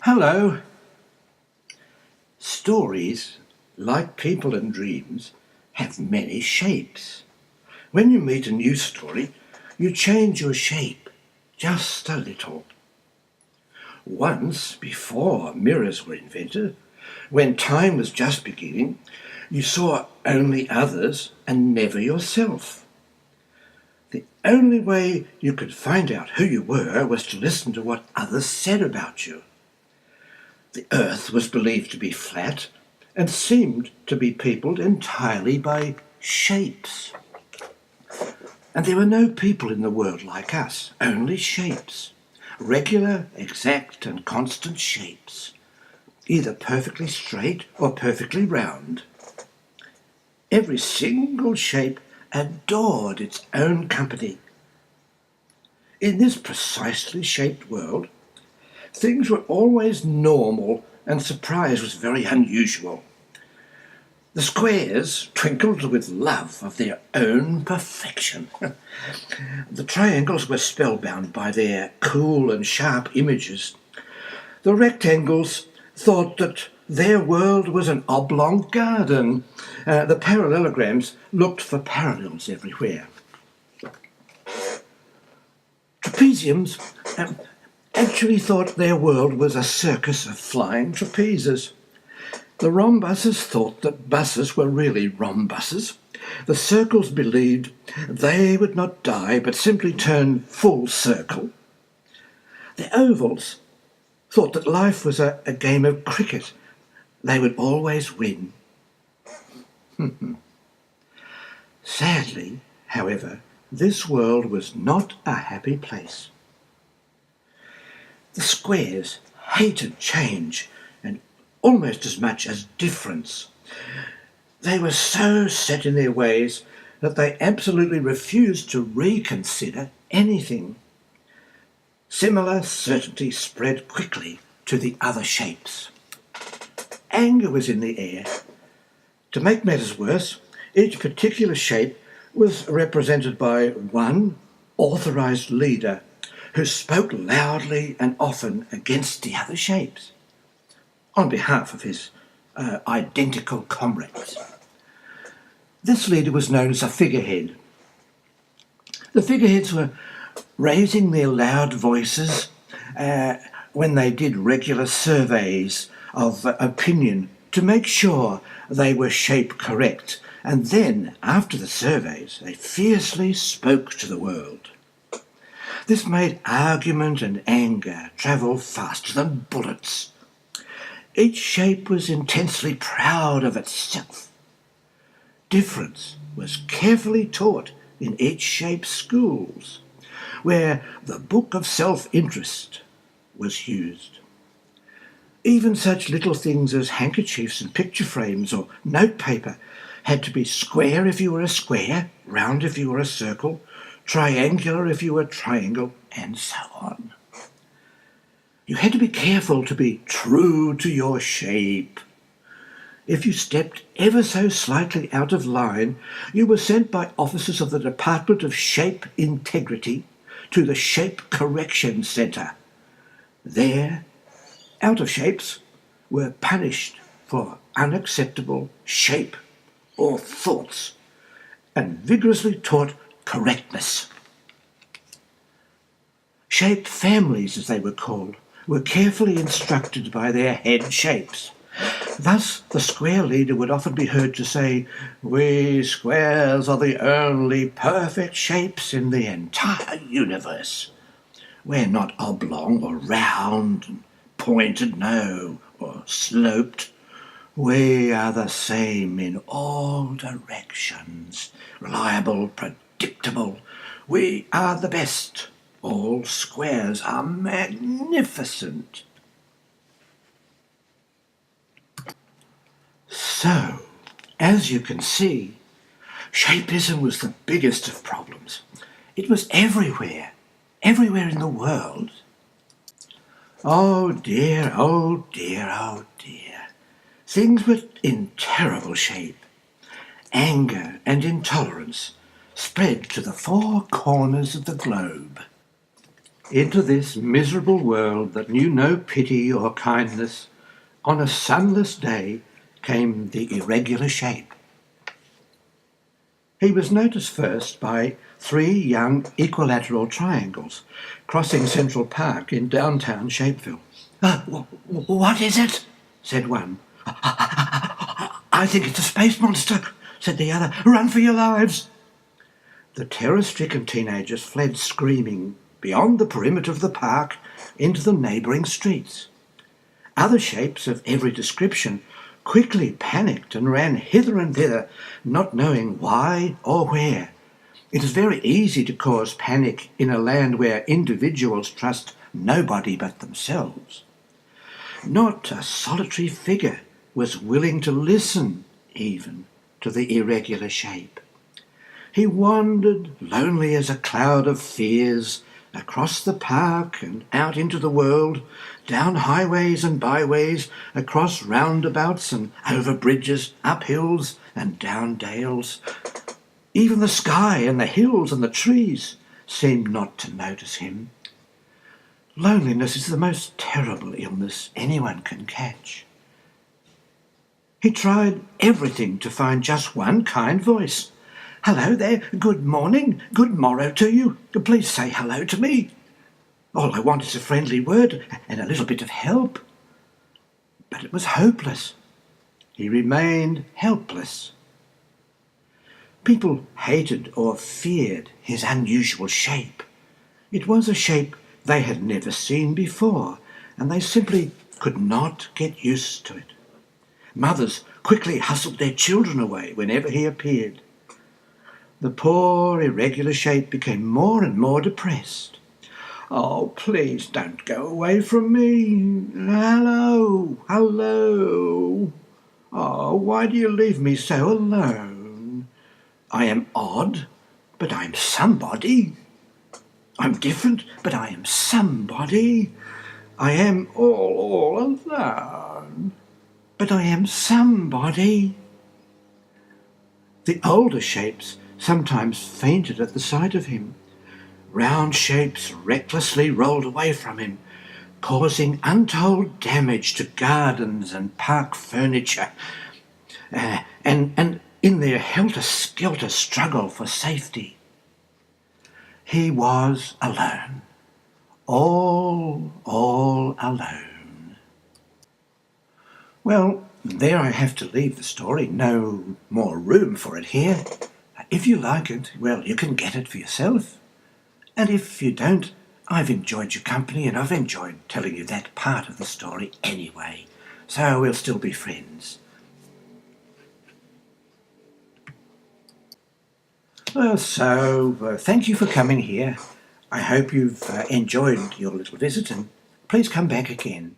Hello. Stories, like people and dreams, have many shapes. When you meet a new story, you change your shape just a little. Once, before mirrors were invented, when time was just beginning, you saw only others and never yourself. The only way you could find out who you were was to listen to what others said about you. The earth was believed to be flat and seemed to be peopled entirely by shapes. And there were no people in the world like us, only shapes. Regular, exact and constant shapes, either perfectly straight or perfectly round. Every single shape adored its own company. In this precisely shaped world, things were always normal and surprise was very unusual. The squares twinkled with love of their own perfection. The triangles were spellbound by their cool and sharp images. The rectangles thought that their world was an oblong garden. The parallelograms looked for parallels everywhere. Trapeziums actually thought their world was a circus of flying trapezes. The rhombuses thought that buses were really rhombuses. The circles believed they would not die but simply turn full circle. The ovals thought that life was a game of cricket. They would always win. Sadly, however, this world was not a happy place. The squares hated change and almost as much as difference. They were so set in their ways that they absolutely refused to reconsider anything. Similar certainty spread quickly to the other shapes. Anger was in the air. To make matters worse, each particular shape was represented by one authorized leader who spoke loudly and often against the other shapes on behalf of his identical comrades. This leader was known as a figurehead. The figureheads were raising their loud voices when they did regular surveys of opinion to make sure they were shape correct. And then, after the surveys, they fiercely spoke to the world. This made argument and anger travel faster than bullets. Each shape was intensely proud of itself. Difference was carefully taught in each shape's schools, where the book of self-interest was used. Even such little things as handkerchiefs and picture frames or notepaper had to be square if you were a square, round if you were a circle, triangular if you were a triangle, and so on. You had to be careful to be true to your shape. If you stepped ever so slightly out of line, you were sent by officers of the Department of Shape Integrity to the Shape Correction Centre. There, out of shapes were punished for unacceptable shape or thoughts and vigorously taught correctness. Shape families, as they were called, were carefully instructed by their head shapes. Thus, the square leader would often be heard to say, "We squares are the only perfect shapes in the entire universe. We're not oblong or round and pointed, no, or sloped. We are the same in all directions, reliable, predictable. We are the best. All squares are magnificent." So, as you can see, shapeism was the biggest of problems. It was everywhere in the world. Oh dear, oh dear, oh dear. Things were in terrible shape. Anger and intolerance spread to the four corners of the globe. Into this miserable world that knew no pity or kindness, on a sunless day came the irregular shape. He was noticed first by 3 young equilateral triangles crossing Central Park in downtown Shapeville. What is it?" said one. "I think it's a space monster," said the other. "Run for your lives." The terror-stricken teenagers fled screaming beyond the perimeter of the park into the neighbouring streets. Other shapes of every description quickly panicked and ran hither and thither, not knowing why or where. It is very easy to cause panic in a land where individuals trust nobody but themselves. Not a solitary figure was willing to listen even to the irregular shape. He wandered, lonely as a cloud of fears, across the park and out into the world, down highways and byways, across roundabouts and over bridges, up hills and down dales. Even the sky and the hills and the trees seemed not to notice him. Loneliness is the most terrible illness anyone can catch. He tried everything to find just one kind voice. "Hello there, good morning, good morrow to you. Please say hello to me. All I want is a friendly word and a little bit of help." But it was hopeless. He remained helpless. People hated or feared his unusual shape. It was a shape they had never seen before, and they simply could not get used to it. Mothers quickly hustled their children away whenever he appeared. The poor irregular shape became more and more depressed. "Oh, please don't go away from me. Hello, hello. Oh, why do you leave me so alone? I am odd, but I'm somebody. I'm different, but I am somebody. I am all alone, but I am somebody." The older shapes sometimes fainted at the sight of him. Round shapes recklessly rolled away from him, causing untold damage to gardens and park furniture, and in their helter-skelter struggle for safety. He was alone, all alone. Well, there I have to leave the story. No more room for it here. If you like it, well, you can get it for yourself. And if you don't, I've enjoyed your company and I've enjoyed telling you that part of the story anyway. So we'll still be friends. So thank you for coming here. I hope you've enjoyed your little visit and please come back again.